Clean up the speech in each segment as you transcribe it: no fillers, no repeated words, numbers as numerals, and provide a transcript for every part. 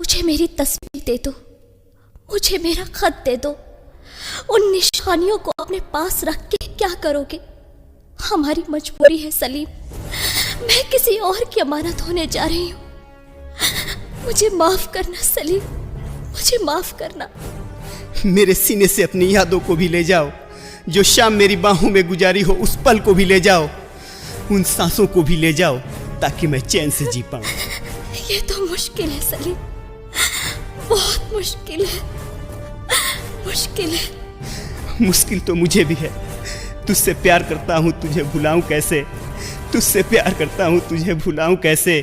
मुझे मेरी तस्वीर दे दो, मुझे मेरा खत दे दो। उन निशानियों को अपने पास रख के क्या करोगे? हमारी मजबूरी है सलीम, मैं किसी और की अमानत होने जा रही हूँ। मुझे माफ करना सलीम, मुझे माफ करना। मेरे सीने से अपनी यादों को भी ले जाओ, जो शाम मेरी बाहों में गुजारी हो उस पल को भी ले जाओ, उन सांसों को भी ले जाओ ताकि मैं चैन से जी पाऊं। ये तो मुश्किल है सलीम, बहुत मुश्किल है, मुश्किल है। मुश्किल तो मुझे भी है। तुझसे प्यार करता हूँ, तुझे भुलाऊं कैसे? तुझसे प्यार करता हूँ, तुझे भुलाऊं कैसे?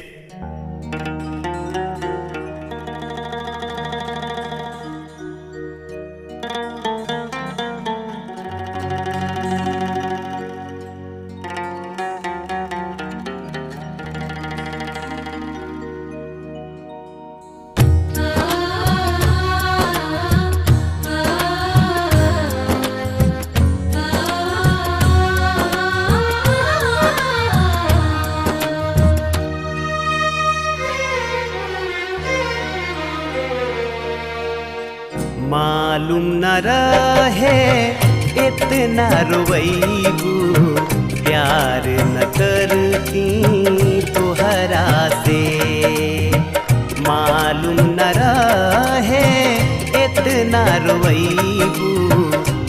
मालूम न रहे इतना रोवैबू, प्यार न करती तोहरा से। मालूम न रहे इतना रोवैबू,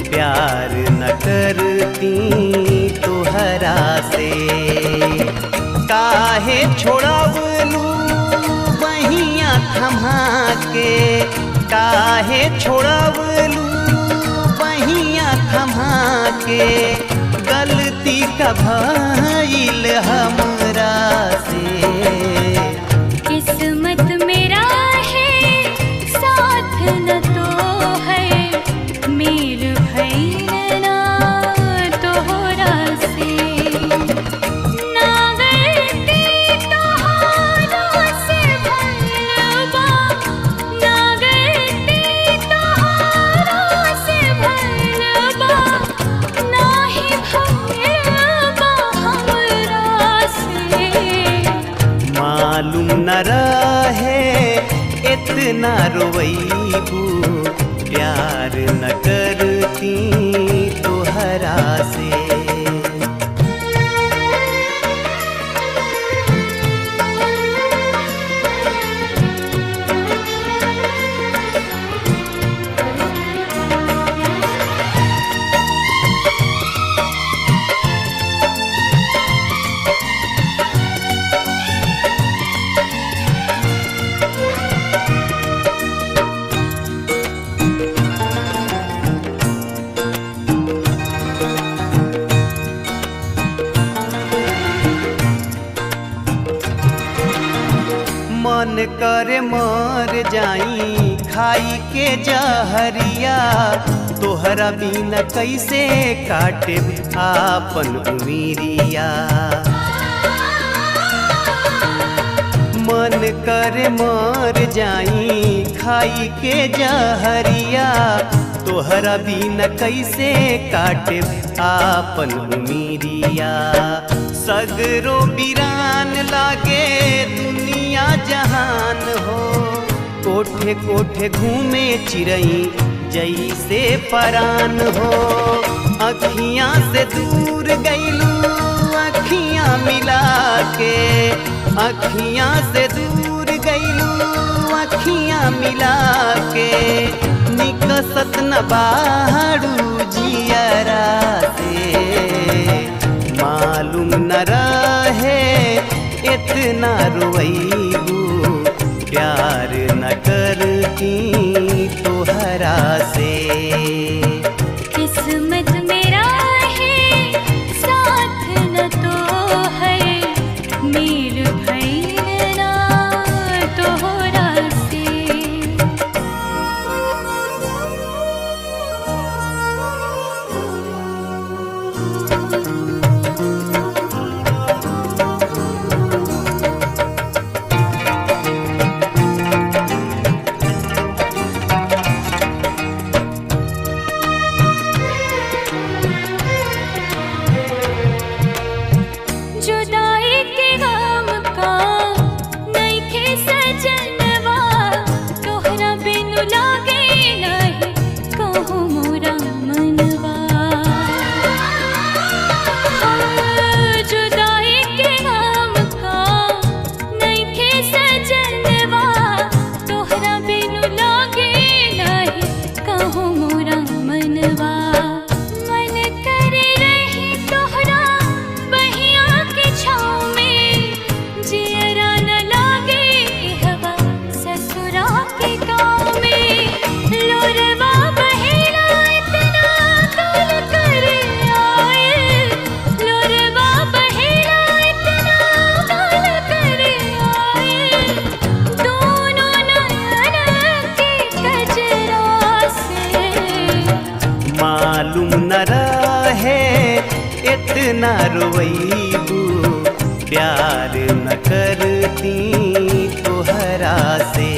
प्यार न करती तोहरा से। काहे छोड़ावलू बहिया थमा के, काहे छोड़ावलू बहिया थमा के। गलती का भइल हमरा से। किस्मत मेरा है साथ न तो है, मेल भइल ना तोहरा से। ना गलती तोहरा से भइल बा, ना गलती तोहरा से भइल बा, ना ही भइल बा हमरा से। मालूम न रहे इतना रोवैबू, प्यार न करती तोहरा से। मन करे मर जाई खाई के जहरिया, तोहरा बिना कैसे काटे आपन उमिरिया। मन करे मर जाई खाई के जहरिया, तोहरा बिना कैसे काटे आपन उमिरिया। सगरो बिरान लागे दुनिया जहान हो, कोठे कोठे घूमे चिरई जैसे परान हो। अखियाँ से दूर गईलू अखियाँ मिला के, अखियाँ से दूर गईलू अखियाँ मिला के। निकसत न बाड़ू जियरा से। मालूम न रहे इतना रोवैबू, प्यार न करती तोहरा से। किस्मत मेरा है साथ न तो है, मेल भइल ना तोहरा से। न रहे इतना रोईबू, प्यार न करती तोहरा से।